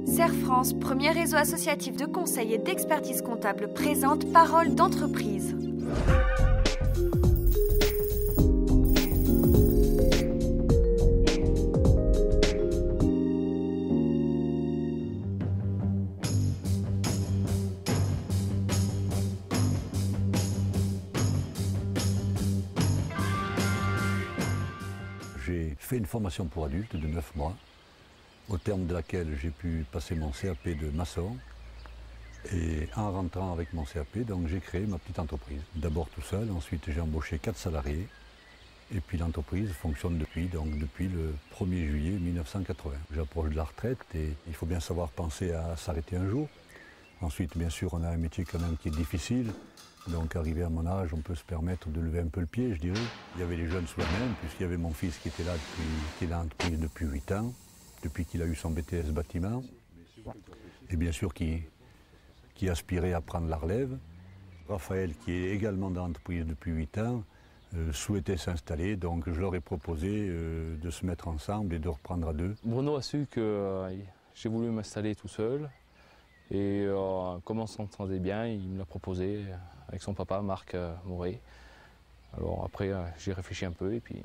Serre France, premier réseau associatif de conseil et d'expertise comptable, présente Parole d'entreprise. J'ai fait une formation pour adultes de 9 mois, au terme de laquelle j'ai pu passer mon CAP de maçon. Et en rentrant avec mon CAP, donc j'ai créé ma petite entreprise. D'abord tout seul, ensuite j'ai embauché 4 salariés. Et puis l'entreprise fonctionne depuis le 1er juillet 1980. J'approche de la retraite et il faut bien savoir penser à s'arrêter un jour. Ensuite, bien sûr, on a un métier quand même qui est difficile. Donc, arrivé à mon âge, on peut se permettre de lever un peu le pied, je dirais. Il y avait les jeunes sous la main, puisqu'il y avait mon fils qui était là qui est dans l'entreprise depuis 8 ans, depuis qu'il a eu son BTS bâtiment. Et bien sûr, qui aspirait à prendre la relève. Raphaël, qui est également dans l'entreprise depuis 8 ans, souhaitait s'installer. Donc, je leur ai proposé de se mettre ensemble et de reprendre à deux. Bruno a su que j'ai voulu m'installer tout seul. Et comme on s'entendait bien, il me l'a proposé avec son papa, Marc Moret. Alors après, j'ai réfléchi un peu et puis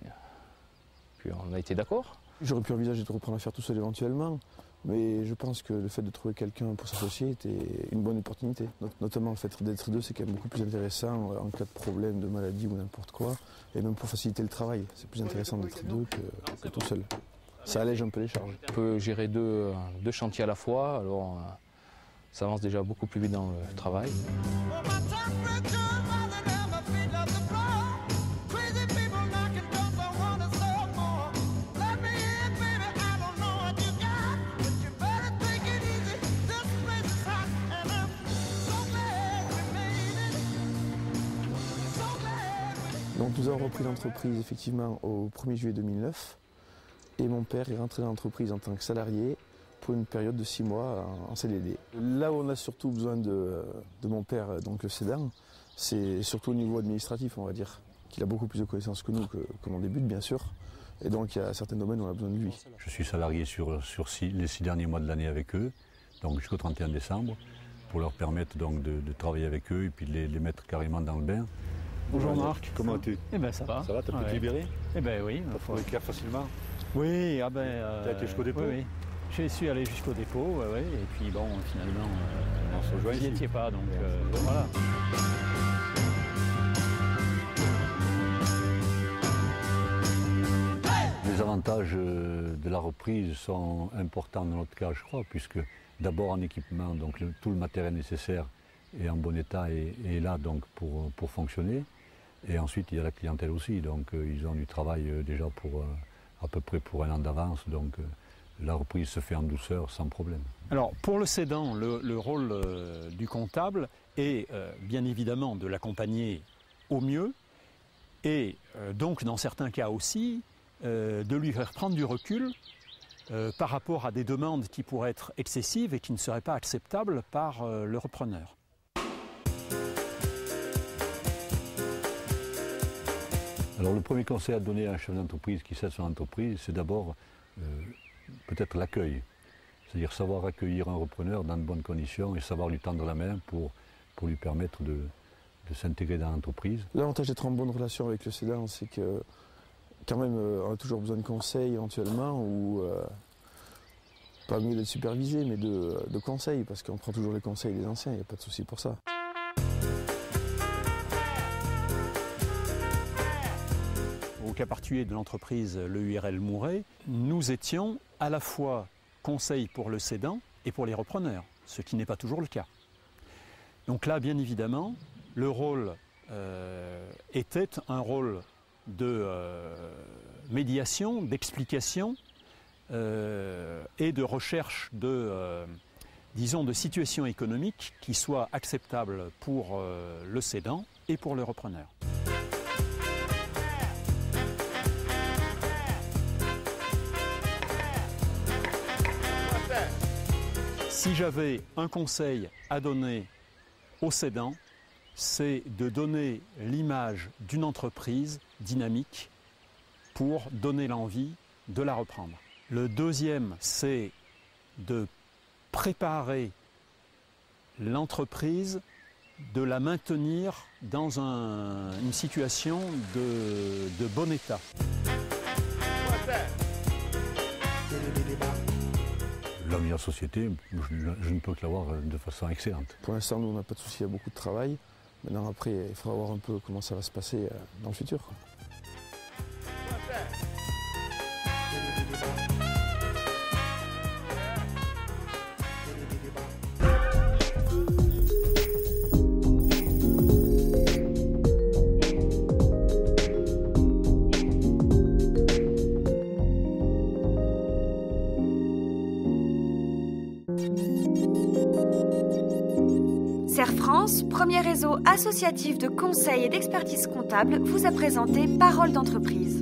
on a été d'accord. J'aurais pu envisager de reprendre l'affaire tout seul éventuellement, mais je pense que le fait de trouver quelqu'un pour s'associer était une bonne opportunité. Notamment le fait d'être deux, c'est quand même beaucoup plus intéressant en cas de problème, de maladie ou n'importe quoi. Et même pour faciliter le travail, c'est plus intéressant d'être deux que tout seul. Ça allège un peu les charges. On peut gérer deux chantiers à la fois, alors ça avance déjà beaucoup plus vite dans le travail. Donc nous avons repris l'entreprise effectivement au 1er juillet 2009 et mon père est rentré dans l'entreprise en tant que salarié pour une période de 6 mois en CDD. Là où on a surtout besoin de mon père, donc le cédant, c'est surtout au niveau administratif, on va dire, qu'il a beaucoup plus de connaissances que nous, que mon début, bien sûr. Et donc il y a certains domaines où on a besoin de lui. Je suis salarié sur les 6 derniers mois de l'année avec eux, donc jusqu'au 31 décembre, pour leur permettre donc de travailler avec eux et puis de les mettre carrément dans le bain. Bonjour Marc. Comment vas-tu? Eh ben ça va. Ça va, t'as pu te libérer? Eh ben oui. T'as trouvé clair facilement? Oui, T'as été jusqu'au dépôt? Oui. Je suis allé jusqu'au dépôt, ouais, et puis bon, finalement, vous n'y étiez pas, donc voilà. Les avantages de la reprise sont importants dans notre cas, je crois, puisque d'abord en équipement, donc tout le matériel nécessaire est en bon état et est là donc pour fonctionner. Et ensuite, il y a la clientèle aussi, donc ils ont du travail déjà pour à peu près pour 1 an d'avance, donc la reprise se fait en douceur, sans problème. Alors, pour le cédant, le rôle du comptable est bien évidemment de l'accompagner au mieux et donc, dans certains cas aussi, de lui faire prendre du recul par rapport à des demandes qui pourraient être excessives et qui ne seraient pas acceptables par le repreneur. Alors le premier conseil à donner à un chef d'entreprise qui cède son entreprise, c'est d'abord peut-être l'accueil. C'est-à-dire savoir accueillir un repreneur dans de bonnes conditions et savoir lui tendre la main pour lui permettre de s'intégrer dans l'entreprise. L'avantage d'être en bonne relation avec le cédant, c'est que quand même on a toujours besoin de conseils éventuellement ou pas mieux d'être supervisé mais de conseils parce qu'on prend toujours les conseils des anciens, il n'y a pas de souci pour ça. Au cas particulier de l'entreprise l'EURL Mouret, nous étions à la fois conseil pour le cédant et pour les repreneurs, ce qui n'est pas toujours le cas. Donc là, bien évidemment, le rôle était un rôle de médiation, d'explication et de recherche disons, de situation économique qui soit acceptable pour le cédant et pour le repreneur. Si j'avais un conseil à donner aux cédants, c'est de donner l'image d'une entreprise dynamique pour donner l'envie de la reprendre. Le deuxième, c'est de préparer l'entreprise, de la maintenir dans une situation de bon état. La meilleure société, je ne peux que l'avoir de façon excellente. Pour l'instant, nous, on n'a pas de souci, il y a beaucoup de travail. Maintenant, après, il faudra voir un peu comment ça va se passer dans le futur. Serre France, premier réseau associatif de conseil et d'expertise comptable, vous a présenté Parole d'entreprise.